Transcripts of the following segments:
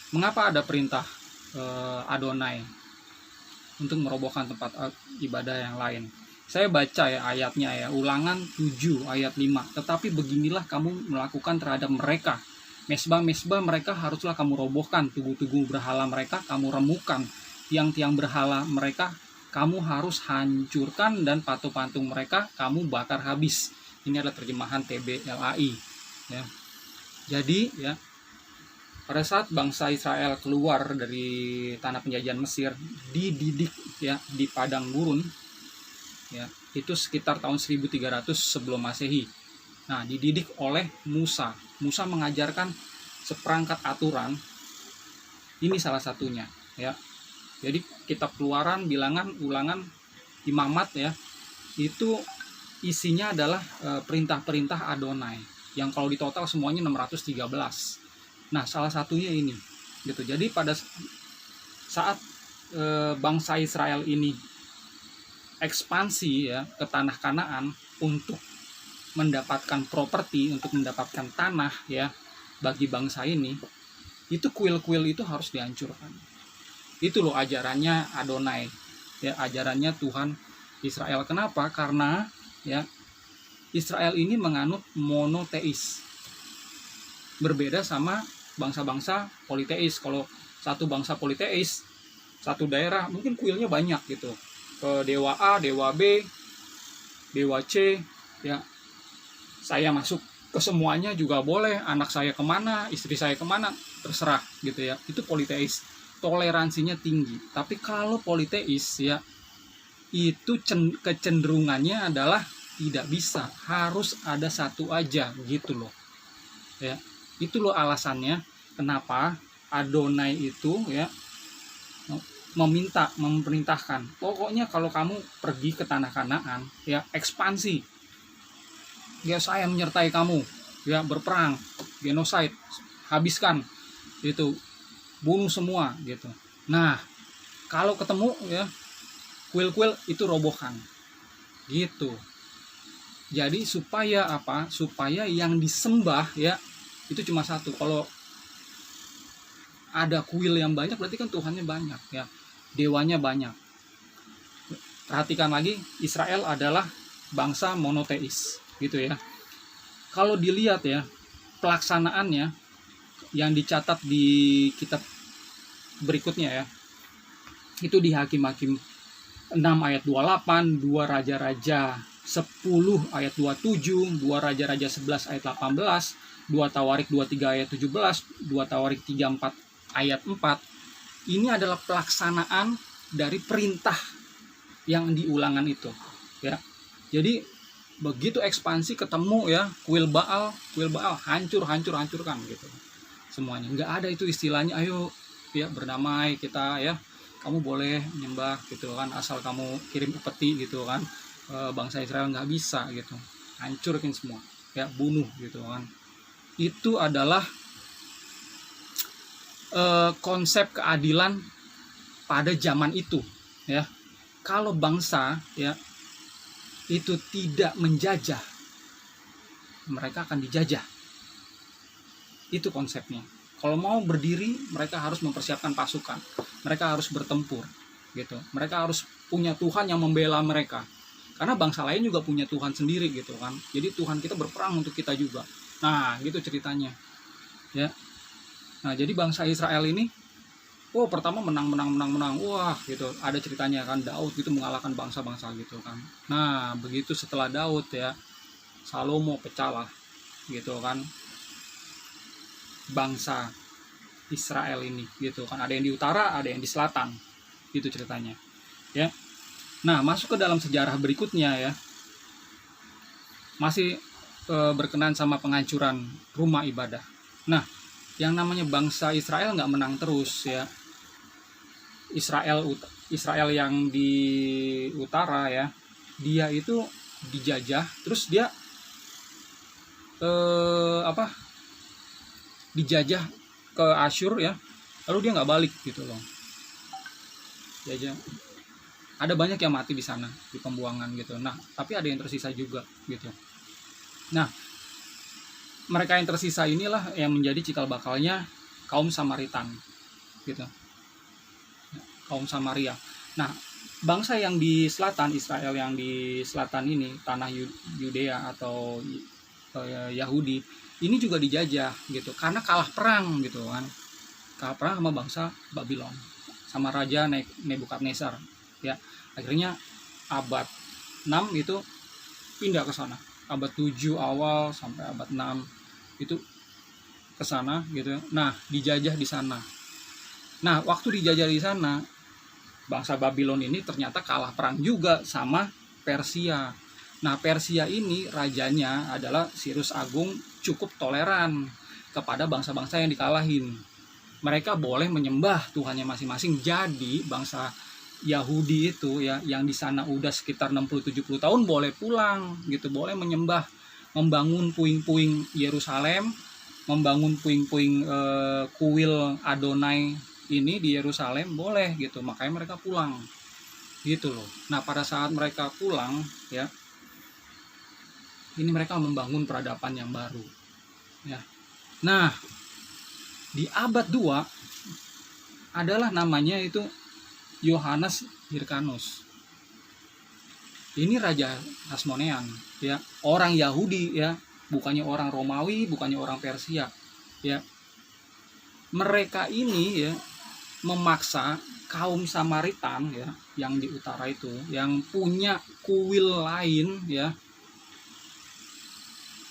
Mengapa ada perintah Adonai untuk merobohkan tempat ibadah yang lain? Saya baca ya ayatnya ya, Ulangan 7 ayat 5. Tetapi beginilah kamu melakukan terhadap mereka. Mesbah-mesbah mereka haruslah kamu robohkan, tugu-tugu berhala mereka kamu remukan, tiang-tiang berhala mereka kamu harus hancurkan, dan patung-patung mereka kamu bakar habis. Ini adalah terjemahan TBLAI ya. Jadi ya, pada saat bangsa Israel keluar dari tanah penjajahan Mesir, dididik ya di padang gurun ya, itu sekitar tahun 1300 sebelum Masehi. Nah, dididik oleh Musa. Musa mengajarkan seperangkat aturan. Ini salah satunya ya. Jadi kitab Keluaran, Bilangan, Ulangan, Imamat ya, itu isinya adalah perintah-perintah Adonai yang kalau ditotal semuanya 613. Nah, salah satunya ini gitu. Jadi pada saat bangsa Israel ini ekspansi ya ke tanah Kanaan untuk mendapatkan properti, untuk mendapatkan tanah ya bagi bangsa ini, itu kuil-kuil itu harus dihancurkan. Itu loh ajarannya Adonai ya, ajarannya Tuhan Israel. Kenapa? Karena ya Israel ini menganut monoteis, berbeda sama bangsa-bangsa politeis. Kalau satu bangsa politeis, satu daerah mungkin kuilnya banyak gitu, dewa A, dewa B, dewa C ya, saya masuk ke semuanya juga boleh, anak saya kemana, istri saya kemana, terserah gitu ya. Itu politeis, toleransinya tinggi. Tapi kalau politeis ya, itu kecenderungannya adalah tidak bisa, harus ada satu aja gitu loh ya. Itu loh alasannya kenapa Adonai itu ya memerintahkan, pokoknya kalau kamu pergi ke tanah Kanaan ya, ekspansi ya, saya menyertai kamu ya, berperang, genocide, habiskan itu, bunuh semua gitu. Nah, kalau ketemu ya kuil-kuil itu robohkan gitu. Jadi supaya apa? Supaya yang disembah ya itu cuma satu. Kalau ada kuil yang banyak berarti kan Tuhannya banyak ya, dewanya banyak. Perhatikan lagi, Israel adalah bangsa monoteis gitu ya. Kalau dilihat ya pelaksanaannya yang dicatat di kitab berikutnya ya, itu di Hakim-Hakim 6 ayat 28, 2 Raja-Raja 10 ayat 27, 2 Raja-Raja 11 ayat 18, 2 Tawarik 23 ayat 17, 2 Tawarik 34 ayat 4. Ini adalah pelaksanaan dari perintah yang di Ulangan itu ya. Jadi begitu ekspansi ketemu ya kuil Baal hancurkan gitu semuanya. Nggak ada itu istilahnya ayo ya berdamai kita ya, kamu boleh menyembah gitu kan, asal kamu kirim upeti gitu kan. Bangsa Israel nggak bisa gitu, hancurkan semua ya, bunuh gitu kan. Itu adalah konsep keadilan pada zaman itu ya. Kalau bangsa ya itu tidak menjajah, mereka akan dijajah. Itu konsepnya. Kalau mau berdiri, mereka harus mempersiapkan pasukan, mereka harus bertempur gitu, mereka harus punya Tuhan yang membela mereka, karena bangsa lain juga punya Tuhan sendiri gitu kan. Jadi Tuhan kita berperang untuk kita juga. Nah gitu ceritanya ya. Nah jadi bangsa Israel ini pertama menang, wah gitu, ada ceritanya kan, Daud itu mengalahkan bangsa-bangsa gitu kan. Nah begitu setelah Daud ya, Salomo pecahlah gitu kan bangsa Israel ini gitu kan. Ada yang di utara, ada yang di selatan, gitu ceritanya ya. Nah masuk ke dalam sejarah berikutnya ya, masih berkenaan sama penghancuran rumah ibadah. Nah yang namanya bangsa Israel nggak menang terus ya. Israel yang di utara ya, dia itu dijajah, terus dia dijajah ke Asyur ya, lalu dia nggak balik gitu loh. Jajah, ada banyak yang mati di sana di pembuangan gitu. Nah tapi ada yang tersisa juga gitu. Nah mereka yang tersisa inilah yang menjadi cikal bakalnya kaum Samaritan gitu, kaum Samaria. Nah, bangsa yang di selatan, Israel yang di selatan ini, tanah Yudea atau Yahudi, ini juga dijajah gitu, karena kalah perang gitu kan, kalah perang sama bangsa Babylon, sama raja Nebukadnezar ya. Akhirnya abad 6 itu pindah ke sana, abad 7 awal sampai abad 6 itu ke sana gitu. Nah, dijajah di sana. Nah, waktu dijajah di sana, bangsa Babylon ini ternyata kalah perang juga sama Persia. Nah, Persia ini rajanya adalah Cyrus Agung, cukup toleran kepada bangsa-bangsa yang dikalahin. Mereka boleh menyembah Tuhannya masing-masing. Jadi bangsa Yahudi itu ya, yang di sana udah sekitar 60-70 tahun, boleh pulang gitu, boleh menyembah, membangun puing-puing Yerusalem, membangun puing-puing kuil Adonai ini di Yerusalem, boleh gitu. Makanya mereka pulang gitu loh. Nah, pada saat mereka pulang ya, ini mereka membangun peradaban yang baru ya. Nah, di abad 2 adalah namanya itu Yohanes Hyrcanus. Ini raja Hasmonean ya, orang Yahudi ya, bukannya orang Romawi, bukannya orang Persia ya. Mereka ini ya memaksa kaum Samaritan ya, yang di utara itu, yang punya kuil lain ya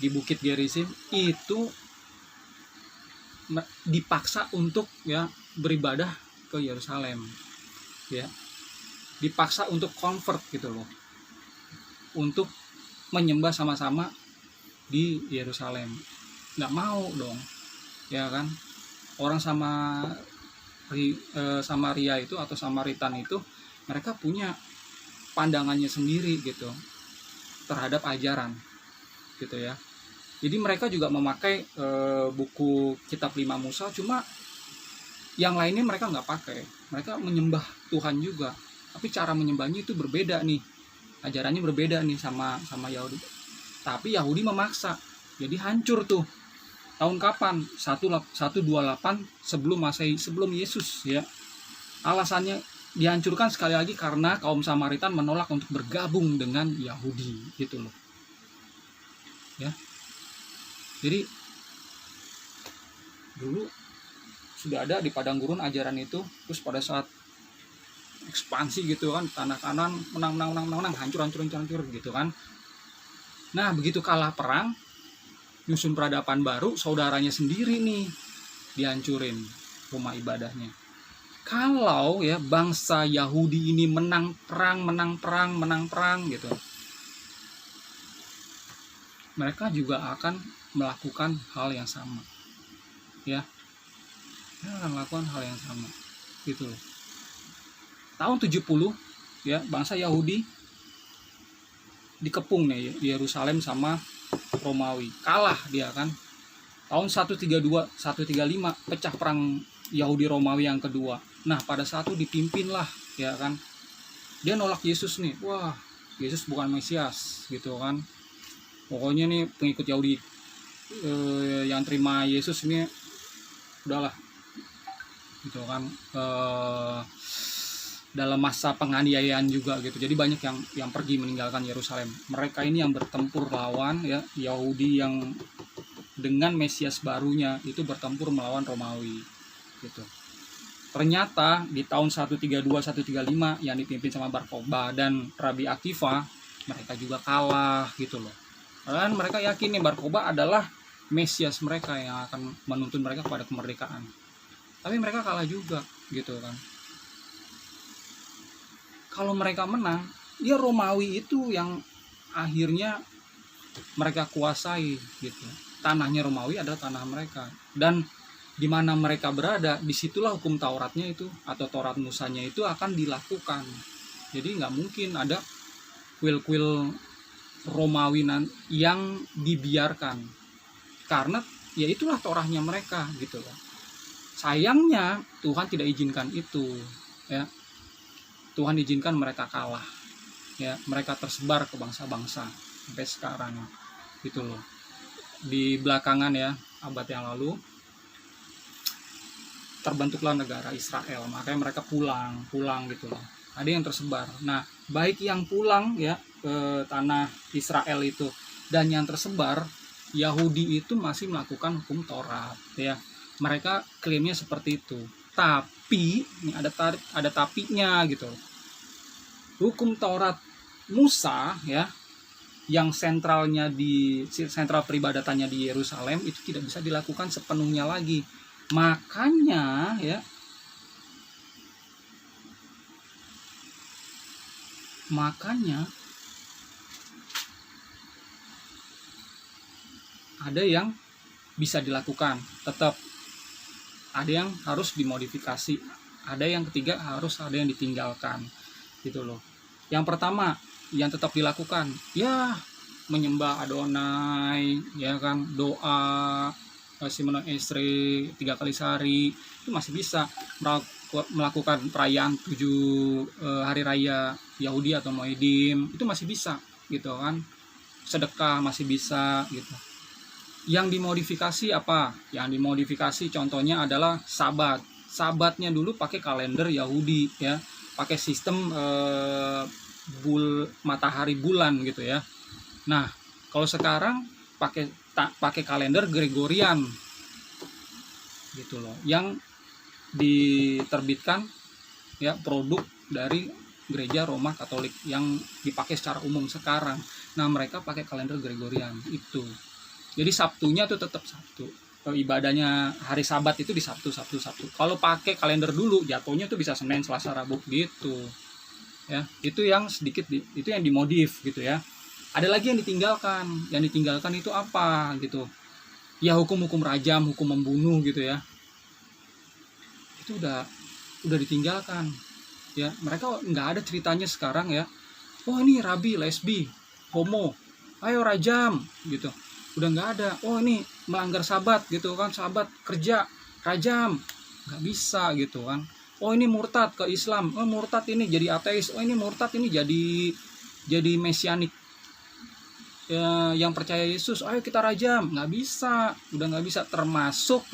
di Bukit Gerizim, itu dipaksa untuk ya beribadah ke Yerusalem ya, dipaksa untuk convert gitu loh, untuk menyembah sama-sama di Yerusalem. Nggak mau dong ya kan, orang Samaria itu atau Samaritan itu, mereka punya pandangannya sendiri gitu terhadap ajaran gitu ya. Jadi mereka juga memakai buku kitab 5 Musa, cuma yang lainnya mereka nggak pakai. Mereka menyembah Tuhan juga, tapi cara menyembahnya itu berbeda nih, ajarannya berbeda nih sama Yahudi. Tapi Yahudi memaksa, jadi hancur tuh. Tahun kapan? 128 sebelum Masehi, sebelum Yesus ya. Alasannya dihancurkan sekali lagi karena kaum Samaritan menolak untuk bergabung dengan Yahudi gitu loh. Ya. Jadi dulu sudah ada di padang gurun ajaran itu, terus pada saat ekspansi gitu kan, tanah kanan menang, hancur gitu kan. Nah, begitu kalah perang, nyusun peradaban baru, saudaranya sendiri nih dihancurin rumah ibadahnya. Kalau ya bangsa Yahudi ini menang perang gitu, mereka juga akan melakukan hal yang sama ya, akan melakukan hal yang sama gitu loh. Tahun 70 ya, bangsa Yahudi dikepung nih di Yerusalem sama Romawi, kalah dia kan. Tahun 132 135 pecah perang Yahudi Romawi yang kedua. Nah, pada saat itu dipimpinlah ya kan, dia nolak Yesus nih. Wah, Yesus bukan Mesias gitu kan. Pokoknya nih pengikut Yahudi yang terima Yesus ini udahlah gitu kan, dalam masa penganiayaan juga gitu. Jadi banyak yang pergi meninggalkan Yerusalem. Mereka ini yang bertempur lawan ya Yahudi yang dengan Mesias barunya itu bertempur melawan Romawi gitu. Ternyata di tahun 132 135 yang dipimpin sama Bar Kokhba dan Rabi Akiva, mereka juga kalah gitu loh. Dan mereka yakin nih Bar Kokhba adalah Mesias mereka yang akan menuntun mereka kepada kemerdekaan. Tapi mereka kalah juga gitu kan. Kalau mereka menang, ya Romawi itu yang akhirnya mereka kuasai gitu. Tanahnya Romawi adalah tanah mereka, dan di mana mereka berada, disitulah hukum Tauratnya itu atau Taurat Musanya itu akan dilakukan. Jadi nggak mungkin ada kuil-kuil Romawi yang dibiarkan, karena ya itulah Tauratnya mereka gitu loh. Sayangnya Tuhan tidak izinkan itu ya. Tuhan izinkan mereka kalah ya, mereka tersebar ke bangsa-bangsa sampai sekarang gitu loh. Di belakangan ya, abad yang lalu terbentuklah negara Israel. Makanya mereka pulang gitu loh. Ada yang tersebar. Nah, baik yang pulang ya ke tanah Israel itu dan yang tersebar, Yahudi itu masih melakukan hukum Taurat ya. Mereka klaimnya seperti itu. Tapi ini ada tapinya gitu. Hukum Taurat Musa ya, yang sentral peribadatannya di Yerusalem itu tidak bisa dilakukan sepenuhnya lagi. Makanya ada yang bisa dilakukan tetap, ada yang harus dimodifikasi, ada yang ketiga harus ada yang ditinggalkan gitu loh. Yang pertama yang tetap dilakukan ya menyembah Adonai ya kan, doa Simon Esri 3 kali sehari itu masih bisa. Melakukan perayaan 7 hari raya Yahudi atau Moedim itu masih bisa gitu kan. Sedekah masih bisa gitu. Yang dimodifikasi apa? Yang dimodifikasi contohnya adalah Sabat. Sabatnya dulu pakai kalender Yahudi ya, pakai sistem matahari bulan gitu ya. Nah, kalau sekarang pakai kalender Gregorian gitu loh, yang diterbitkan ya produk dari gereja Roma Katolik yang dipakai secara umum sekarang. Nah, mereka pakai kalender Gregorian itu. Jadi Sabtunya tuh tetap Sabtu. Ibadahnya hari Sabat itu di Sabtu. Kalau pakai kalender dulu jatuhnya tuh bisa Senin, Selasa, Rabu gitu. Ya, itu yang sedikit itu yang dimodif gitu ya. Ada lagi yang ditinggalkan. Yang ditinggalkan itu apa gitu? Ya hukum-hukum rajam, hukum membunuh gitu ya. Itu udah ditinggalkan. Ya, mereka nggak ada ceritanya sekarang ya. Oh, ini rabi, lesbi, homo. Ayo rajam gitu. Udah nggak ada. Oh, ini melanggar Sabat gitu kan, Sabat kerja, rajam. Nggak bisa gitu kan. Oh, ini murtad ke Islam. Oh, murtad ini jadi ateis. Oh, ini murtad ini jadi mesianik. Ya, yang percaya Yesus, ayo kita rajam. Nggak bisa, udah nggak bisa. Termasuk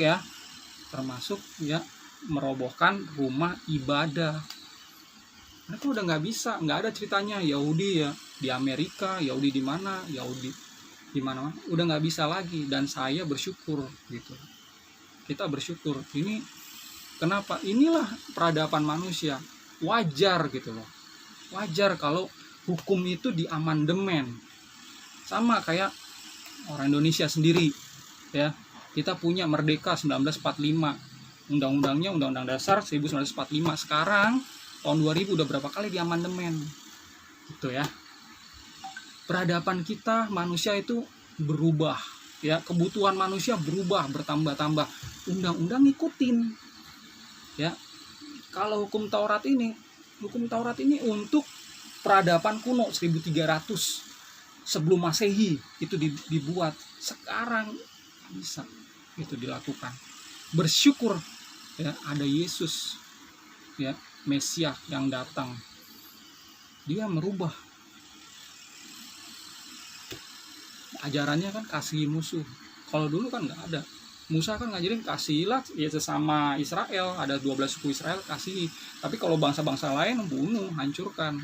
ya merobohkan rumah ibadah. Mereka udah nggak bisa, nggak ada ceritanya Yahudi ya di Amerika, Yahudi di mana, Yahudi di mana, udah nggak bisa lagi. Dan saya bersyukur gitu. Kita bersyukur. Ini kenapa? Inilah peradaban manusia. Wajar gitu loh. Wajar kalau hukum itu diamandemen. Sama kayak orang Indonesia sendiri ya. Kita punya merdeka 1945. Undang-undangnya Undang-Undang Dasar 1945. Sekarang tahun 2000 udah berapa kali diamandemen. Gitu ya. Peradaban kita manusia itu berubah ya, kebutuhan manusia berubah, bertambah-tambah. Undang-undang ngikutin. Ya. Kalau hukum Taurat ini untuk peradaban kuno 1300 sebelum Masehi itu dibuat. Sekarang bisa itu dilakukan. Bersyukur ya ada Yesus ya, Mesias yang datang. Dia merubah. Ajarannya kan kasih musuh. Kalau dulu kan nggak ada. Musa kan ngajarin kasihilah ya sesama Israel, ada 12 suku Israel kasih. Tapi kalau bangsa-bangsa lain bunuh, hancurkan.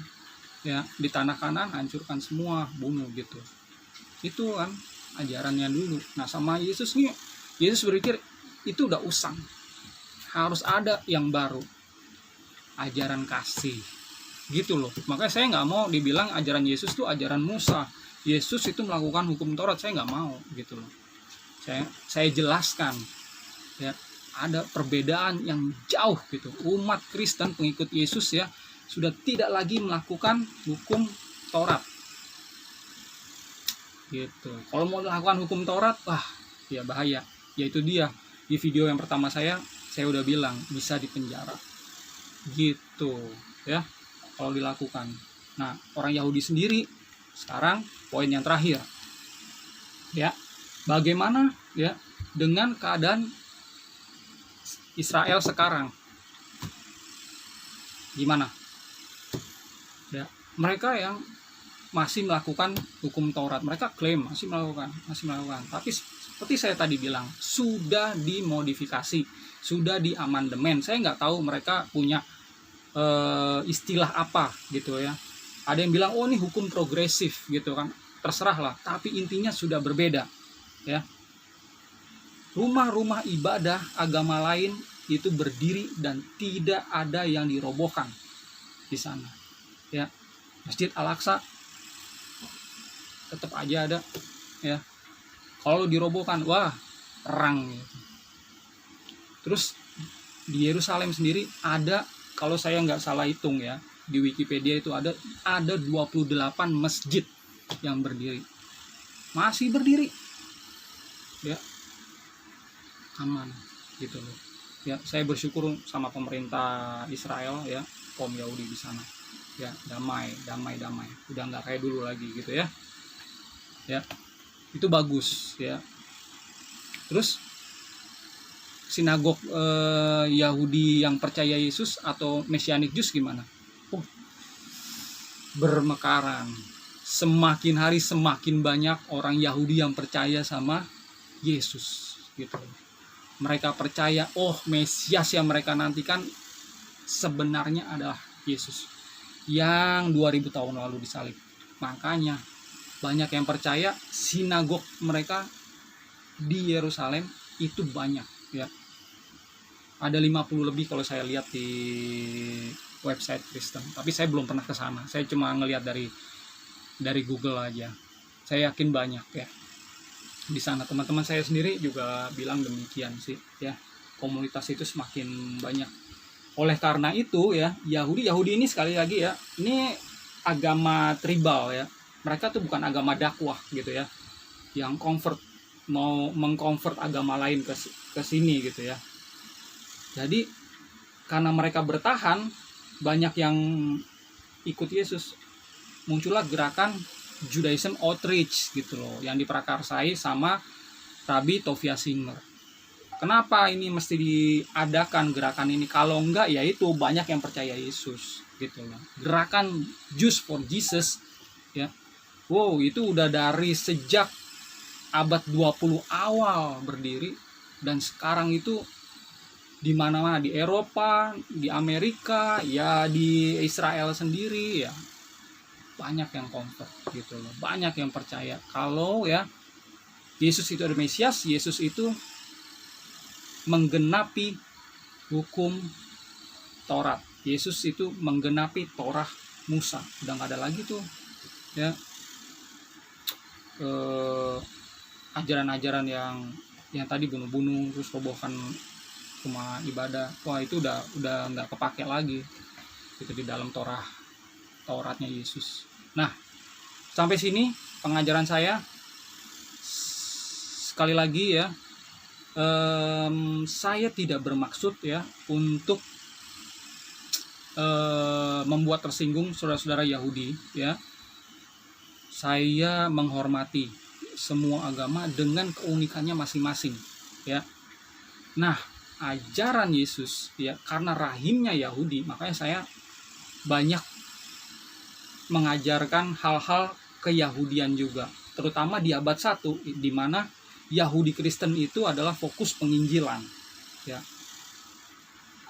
Ya, di tanah Kanan hancurkan semua, bunuh gitu. Itu kan ajarannya dulu. Nah, sama Yesus nih, Yesus berpikir itu udah usang. Harus ada yang baru. Ajaran kasih. Gitu loh. Makanya saya nggak mau dibilang ajaran Yesus itu ajaran Musa. Yesus itu melakukan hukum Taurat, saya nggak mau gitu loh. Saya jelaskan ya, ada perbedaan yang jauh gitu. Umat Kristen pengikut Yesus ya sudah tidak lagi melakukan hukum Taurat. Gitu. Kalau mau melakukan hukum Taurat, wah, ya bahaya. Yaitu dia. Di video yang pertama saya udah bilang bisa dipenjara. Gitu, ya. Kalau dilakukan. Nah, orang Yahudi sendiri sekarang poin yang terakhir. Ya. Bagaimana ya dengan keadaan Israel sekarang? Gimana? Ya, mereka yang masih melakukan hukum Taurat, mereka klaim masih melakukan. Tapi seperti saya tadi bilang, sudah dimodifikasi. sudah di amandemen. Saya nggak tahu mereka punya istilah apa gitu ya. Ada yang bilang, oh ini hukum progresif gitu kan, terserah lah. Tapi intinya sudah berbeda ya. Rumah-rumah ibadah agama lain itu berdiri dan tidak ada yang dirobohkan di sana ya. Masjid Al-Aqsa tetap aja ada ya. Kalau dirobohkan, wah perang gitu. Terus di Yerusalem sendiri ada, kalau saya nggak salah hitung ya, di Wikipedia itu ada 28 masjid yang berdiri, masih berdiri ya, aman gitu loh ya. Saya bersyukur sama pemerintah Israel ya, kaum Yahudi di sana ya, damai, udah nggak kayak dulu lagi gitu ya. Itu bagus ya. Terus sinagog Yahudi yang percaya Yesus atau Messianic Jews gimana? Bermekaran. Semakin hari semakin banyak orang Yahudi yang percaya sama Yesus gitu. Mereka percaya, oh Mesias yang mereka nantikan sebenarnya adalah Yesus yang 2000 tahun lalu disalib. Makanya banyak yang percaya, sinagog mereka di Yerusalem itu banyak ya. Ada 50 lebih kalau saya lihat di website Kristen. Tapi saya belum pernah ke sana. Saya cuma ngelihat dari Google aja. Saya yakin banyak ya di sana. Teman-teman saya sendiri juga bilang demikian sih ya. Komunitas itu semakin banyak. Oleh karena itu ya, Yahudi ini sekali lagi ya, ini agama tribal ya. Mereka tuh bukan agama dakwah gitu ya, yang mau mengkonvert agama lain ke sini gitu ya. Jadi karena mereka bertahan, banyak yang ikut Yesus, muncullah gerakan Judaism Outreach gitu loh, yang diprakarsai sama Rabbi Tovia Singer. Kenapa ini mesti diadakan gerakan ini? Kalau enggak ya itu banyak yang percaya Yesus gitu loh. Gerakan Jews for Jesus ya. Wow, itu udah dari sejak abad 20 awal berdiri, dan sekarang itu di mana-mana, di Eropa, di Amerika, ya di Israel sendiri ya. Banyak yang convert gitu loh. Banyak yang percaya kalau ya Yesus itu adalah Mesias, Yesus itu menggenapi hukum Taurat. Yesus itu menggenapi Torah Musa. Udah nggak ada lagi tuh ya ajaran-ajaran yang tadi bunuh-bunuh terus robohkan rumah ibadah. Wah, itu udah nggak kepake lagi itu di dalam Tauratnya Yesus. Nah, sampai sini pengajaran saya. Sekali lagi ya, saya tidak bermaksud ya untuk membuat tersinggung saudara-saudara Yahudi ya. Saya menghormati semua agama dengan keunikannya masing-masing ya. Nah, ajaran Yesus ya, karena rahimnya Yahudi, makanya saya banyak mengajarkan hal-hal keyahudian juga, terutama di abad 1 di mana Yahudi Kristen itu adalah fokus penginjilan ya.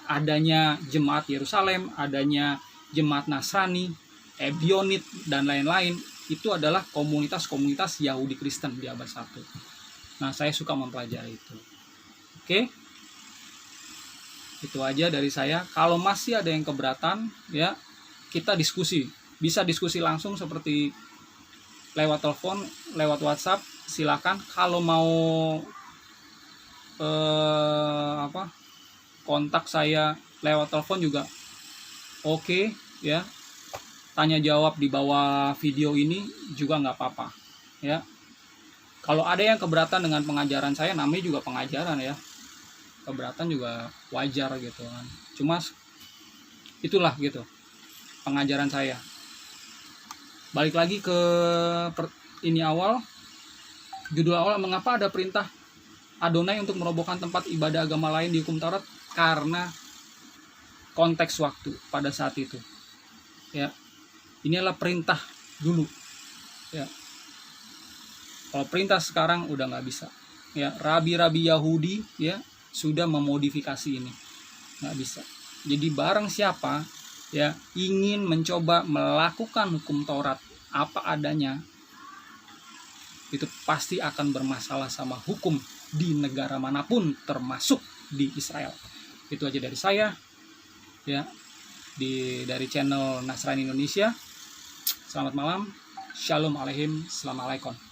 Adanya jemaat Yerusalem, adanya jemaat Nasrani, Ebionit dan lain-lain, itu adalah komunitas-komunitas Yahudi Kristen di abad 1. Nah, saya suka mempelajari itu. Oke. Itu aja dari saya. Kalau masih ada yang keberatan ya, kita diskusi. Bisa diskusi langsung seperti lewat telepon, lewat WhatsApp, silakan. Kalau mau kontak saya lewat telepon juga oke ya. Tanya jawab di bawah video ini juga nggak apa-apa ya. Kalau ada yang keberatan dengan pengajaran saya, namanya juga pengajaran ya, keberatan juga wajar gitu kan. Cuma itulah gitu pengajaran saya. Balik lagi ke judul awal, mengapa ada perintah Adonai untuk merobohkan tempat ibadah agama lain di hukum Taurat? Karena konteks waktu pada saat itu ya. Ini adalah perintah dulu ya. Kalau perintah sekarang udah nggak bisa ya. Rabi-rabi Yahudi ya, sudah memodifikasi ini. Nggak bisa. Jadi barang siapa ya ingin mencoba melakukan hukum Taurat apa adanya, itu pasti akan bermasalah sama hukum di negara manapun, termasuk di Israel. Itu aja dari saya ya, dari channel Nasrani Indonesia. Selamat malam, Shalom Aleichem, Assalamualaikum.